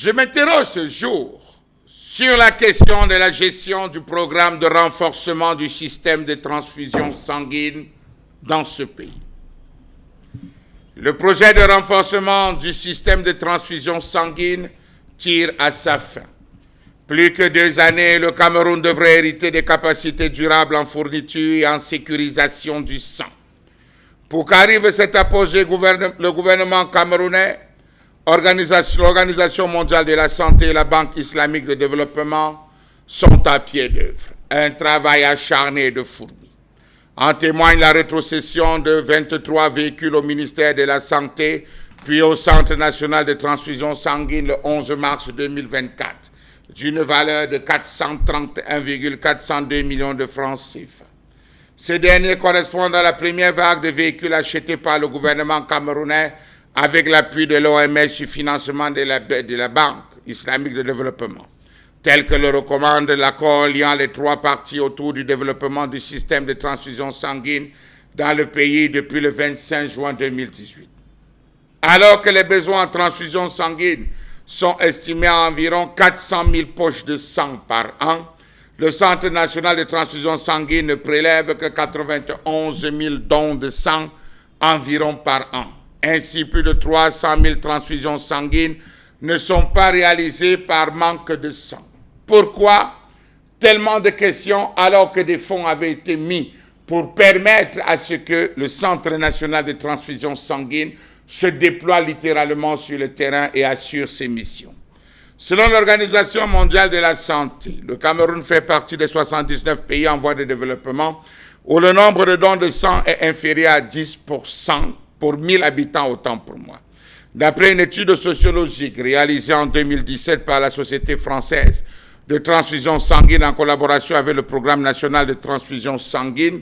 Je m'interroge ce jour sur la question de la gestion du programme de renforcement du système de transfusion sanguine dans ce pays. Le projet de renforcement du système de transfusion sanguine tire à sa fin. Plus que 2 années, le Cameroun devrait hériter des capacités durables en fourniture et en sécurisation du sang. Pour qu'arrive cet apogée, le gouvernement camerounais, l'Organisation mondiale de la santé et la Banque islamique de développement sont à pied d'œuvre. Un travail acharné et de fourmi. En témoigne la rétrocession de 23 véhicules au ministère de la Santé, puis au Centre national de transfusion sanguine le 11 mars 2024, d'une valeur de 431,402 millions de francs CFA. Ces derniers correspondent à la première vague de véhicules achetés par le gouvernement camerounais avec l'appui de l'OMS sur financement de la Banque islamique de développement, tel que le recommande l'accord liant les 3 parties autour du développement du système de transfusion sanguine dans le pays depuis le 25 juin 2018. Alors que les besoins en transfusion sanguine sont estimés à environ 400 000 poches de sang par an, le Centre national de transfusion sanguine ne prélève que 91 000 dons de sang environ par an. Ainsi, plus de 300 000 transfusions sanguines ne sont pas réalisées par manque de sang. Pourquoi tellement de questions alors que des fonds avaient été mis pour permettre à ce que le Centre national de transfusion sanguine se déploie littéralement sur le terrain et assure ses missions? Selon l'Organisation mondiale de la santé, le Cameroun fait partie des 79 pays en voie de développement où le nombre de dons de sang est inférieur à 10% pour 1000 habitants, autant pour moi. D'après une étude sociologique réalisée en 2017 par la Société française de transfusion sanguine en collaboration avec le Programme national de transfusion sanguine,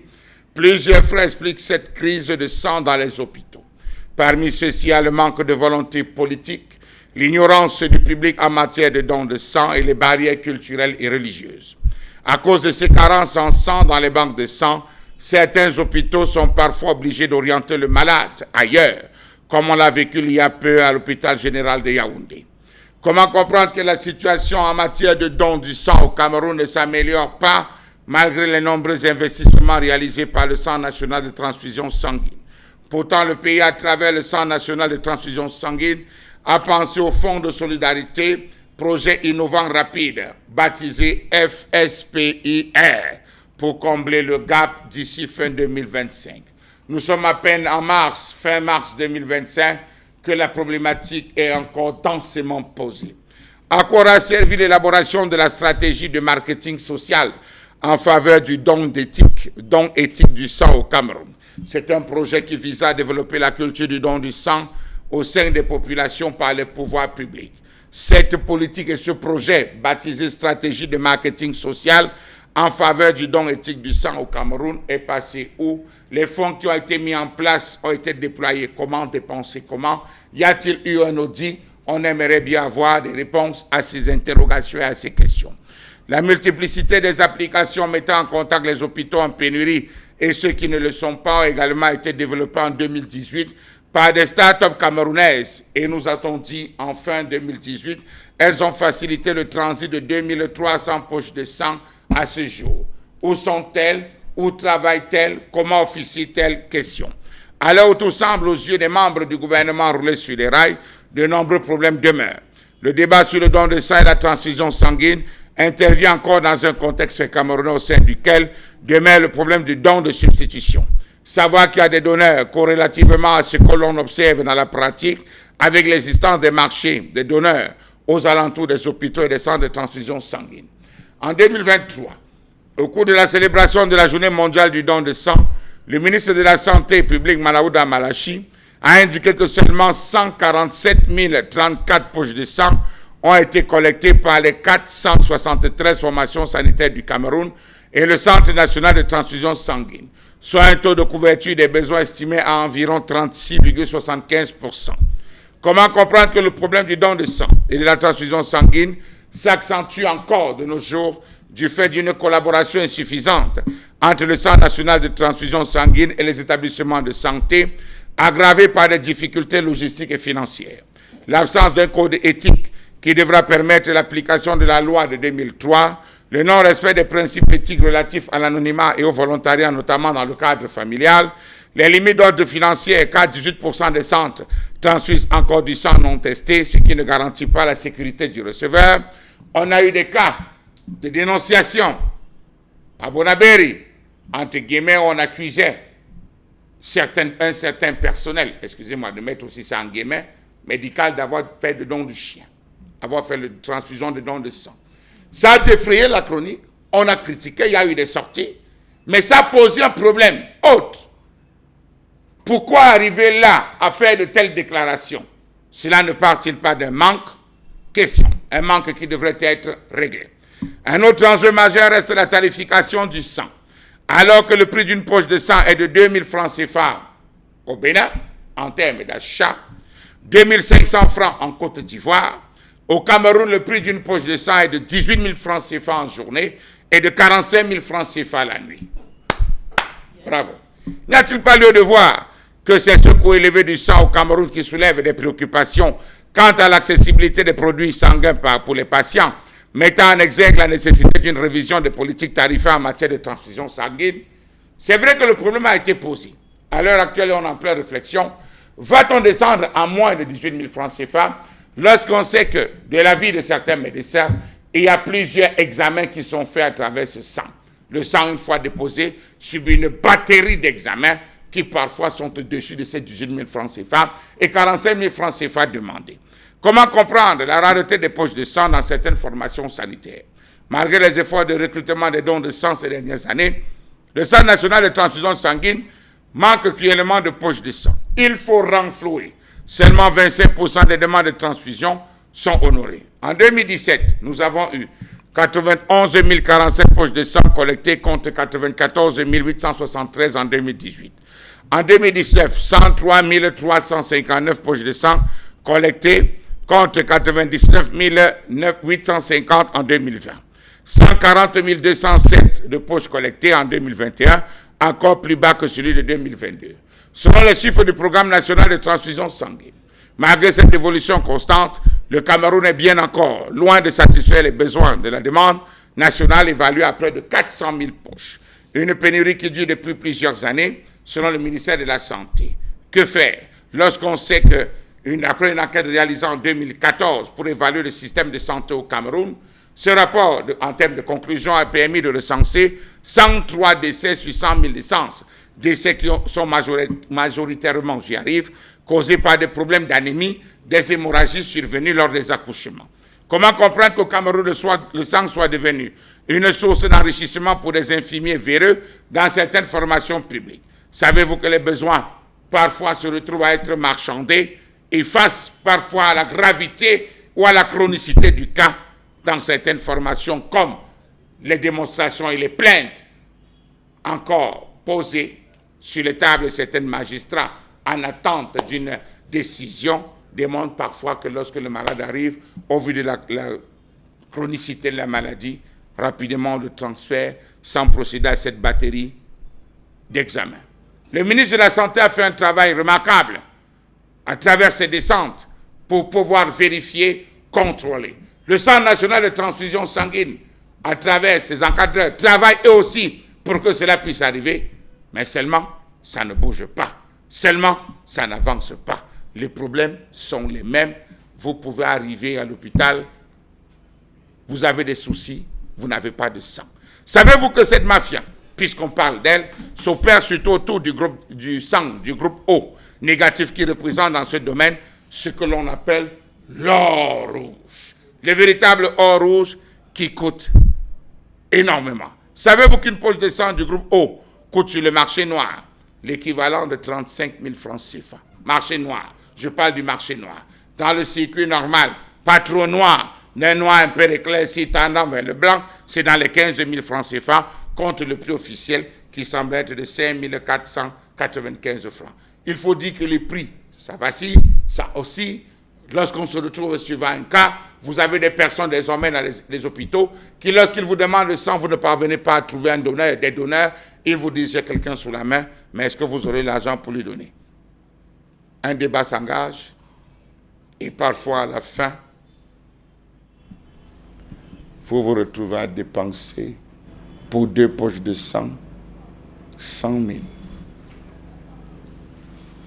plusieurs faits expliquent cette crise de sang dans les hôpitaux. Parmi ceux-ci, il y a le manque de volonté politique, l'ignorance du public en matière de dons de sang et les barrières culturelles et religieuses. À cause de ces carences en sang dans les banques de sang, certains hôpitaux sont parfois obligés d'orienter le malade ailleurs, comme on l'a vécu il y a peu à l'hôpital général de Yaoundé. Comment comprendre que la situation en matière de dons du sang au Cameroun ne s'améliore pas malgré les nombreux investissements réalisés par le Centre national de transfusion sanguine? Pourtant, le pays, à travers le Centre national de transfusion sanguine, a pensé au Fonds de solidarité, projet innovant rapide, baptisé FSPIR, pour combler le gap d'ici fin 2025. Nous sommes à peine en fin mars 2025, que la problématique est encore densément posée. À quoi aura servi l'élaboration de la stratégie de marketing social en faveur du don éthique du sang au Cameroun? C'est un projet qui vise à développer la culture du don du sang au sein des populations par les pouvoirs publics. Cette politique et ce projet, baptisé stratégie de marketing social en faveur du don éthique du sang au Cameroun, est passé où? Les fonds qui ont été mis en place ont été déployés comment, dépensés comment? Y a-t-il eu un audit? On aimerait bien avoir des réponses à ces interrogations et à ces questions. La multiplicité des applications mettant en contact les hôpitaux en pénurie et ceux qui ne le sont pas ont également été développés en 2018 par des start-up camerounaises. Et nous avons dit en fin 2018, elles ont facilité le transit de 2300 poches de sang à ce jour. Où sont-elles? Où travaillent-elles? Comment officient-elles? Question. À l'heure où tout semble aux yeux des membres du gouvernement rouler sur les rails, de nombreux problèmes demeurent. Le débat sur le don de sang et la transfusion sanguine intervient encore dans un contexte camerounais au sein duquel demeure le problème du don de substitution. Savoir qu'il y a des donneurs corrélativement à ce que l'on observe dans la pratique avec l'existence des marchés des donneurs aux alentours des hôpitaux et des centres de transfusion sanguine. En 2023, au cours de la célébration de la Journée mondiale du don de sang, le ministre de la Santé publique, Malaouda Malachi, a indiqué que seulement 147 034 poches de sang ont été collectées par les 473 formations sanitaires du Cameroun et le Centre national de transfusion sanguine, soit un taux de couverture des besoins estimé à environ 36,75%. Comment comprendre que le problème du don de sang et de la transfusion sanguine s'accentue encore de nos jours du fait d'une collaboration insuffisante entre le Centre national de transfusion sanguine et les établissements de santé, aggravée par des difficultés logistiques et financières? L'absence d'un code éthique qui devra permettre l'application de la loi de 2003, le non-respect des principes éthiques relatifs à l'anonymat et au volontariat, notamment dans le cadre familial, les limites d'ordre financier, car 18% des centres transfusent encore du sang non testé, ce qui ne garantit pas la sécurité du receveur. On a eu des cas de dénonciation à Bonabéry, entre guillemets, on accusait un certain personnel, excusez-moi de mettre aussi ça en guillemets, médical, d'avoir fait de dons de chien, avoir fait la transfusion de dons de sang. Ça a défrayé la chronique, on a critiqué, il y a eu des sorties, mais ça a posé un problème autre. Pourquoi arriver là à faire de telles déclarations? Cela ne part-il pas d'un manque? Question. Un manque qui devrait être réglé. Un autre enjeu majeur reste la tarification du sang. Alors que le prix d'une poche de sang est de 2000 francs CFA au Bénin, en termes d'achat, 2500 francs en Côte d'Ivoire, au Cameroun, le prix d'une poche de sang est de 18 000 francs CFA en journée et de 45 000 francs CFA la nuit. Bravo. N'y a-t-il pas lieu de voir que c'est ce coût élevé du sang au Cameroun qui soulève des préoccupations quant à l'accessibilité des produits sanguins pour les patients, mettant en exergue la nécessité d'une révision des politiques tarifaires en matière de transfusion sanguine? C'est vrai que le problème a été posé. À l'heure actuelle, on est en pleine réflexion. Va-t-on descendre à moins de 18 000 francs CFA lorsqu'on sait que, de l'avis de certains médecins, il y a plusieurs examens qui sont faits à travers ce sang. Le sang, une fois déposé, subit une batterie d'examens qui parfois sont au-dessus de ces 18 000 francs CFA et 45 000 francs CFA demandés. Comment comprendre la rareté des poches de sang dans certaines formations sanitaires? Malgré les efforts de recrutement des dons de sang ces dernières années, le Centre national de transfusion sanguine manque cruellement de poches de sang. Il faut renflouer. Seulement 25% des demandes de transfusion sont honorées. En 2017, nous avons eu 91 047 poches de sang collectées contre 94 873 en 2018. En 2019, 103 359 poches de sang collectées contre 99 850 en 2020. 140 207 de poches collectées en 2021, encore plus bas que celui de 2022. Selon les chiffres du programme national de transfusion sanguine, malgré cette évolution constante, le Cameroun est bien encore loin de satisfaire les besoins de la demande nationale évaluée à près de 400 000 poches. Une pénurie qui dure depuis plusieurs années, selon le ministère de la Santé. Que faire lorsqu'on sait que, après une enquête réalisée en 2014 pour évaluer le système de santé au Cameroun, ce rapport, en termes de conclusion, a permis de recenser 103 décès sur 100 000 naissances. Décès qui sont majoritairement, j'y arrive, causés par des problèmes d'anémie, des hémorragies survenues lors des accouchements. Comment comprendre qu'au Cameroun, le sang soit devenu une source d'enrichissement pour des infirmiers véreux dans certaines formations publiques? Savez-vous que les besoins parfois se retrouvent à être marchandés et face parfois à la gravité ou à la chronicité du cas dans certaines formations, comme les démonstrations et les plaintes encore posées sur les tables de certains magistrats en attente d'une décision, démontrent parfois que lorsque le malade arrive, au vu de la chronicité de la maladie, rapidement on le transfère sans procéder à cette batterie d'examens. Le ministre de la Santé a fait un travail remarquable à travers ses descentes pour pouvoir vérifier, contrôler. Le Centre national de transfusion sanguine, à travers ses encadreurs, travaille eux aussi pour que cela puisse arriver, mais seulement ça ne bouge pas, seulement ça n'avance pas. Les problèmes sont les mêmes. Vous pouvez arriver à l'hôpital, vous avez des soucis, vous n'avez pas de sang. Savez-vous que cette mafia, puisqu'on parle d'elle, s'opère surtout autour du sang, du groupe O, négatif qui représente dans ce domaine ce que l'on appelle l'or rouge. Le véritable or rouge qui coûte énormément. Savez-vous qu'une poche de sang du groupe O coûte sur le marché noir l'équivalent de 35 000 francs CFA? Marché noir, je parle du marché noir. Dans le circuit normal, pas trop noir, d'un noir un peu éclairci tendant vers le blanc, c'est dans les 15 000 francs CFA contre le prix officiel qui semble être de 5 495 francs. Il faut dire que les prix, ça vacille, ça oscille. Lorsqu'on se retrouve suivant un cas, vous avez des personnes désormais dans les hôpitaux qui, lorsqu'ils vous demandent le sang, vous ne parvenez pas à trouver un donneur, des donneurs, ils vous disent « j'ai quelqu'un sous la main, mais est-ce que vous aurez l'argent pour lui donner ?» Un débat s'engage et parfois à la fin, vous vous retrouvez à dépenser pour 2 poches de sang 100 000.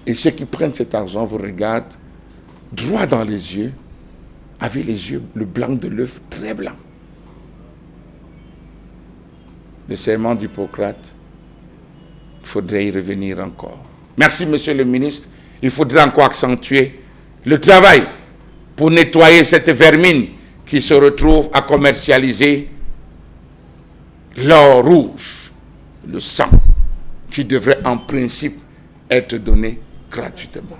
Et ceux qui prennent cet argent vous regardent droit dans les yeux, avec les yeux, le blanc de l'œuf très blanc. Le serment d'Hippocrate, il faudrait y revenir encore. Merci, monsieur le ministre. Il faudrait encore accentuer le travail pour nettoyer cette vermine qui se retrouve à commercialiser l'or rouge, le sang, qui devrait en principe être donné gratuitement.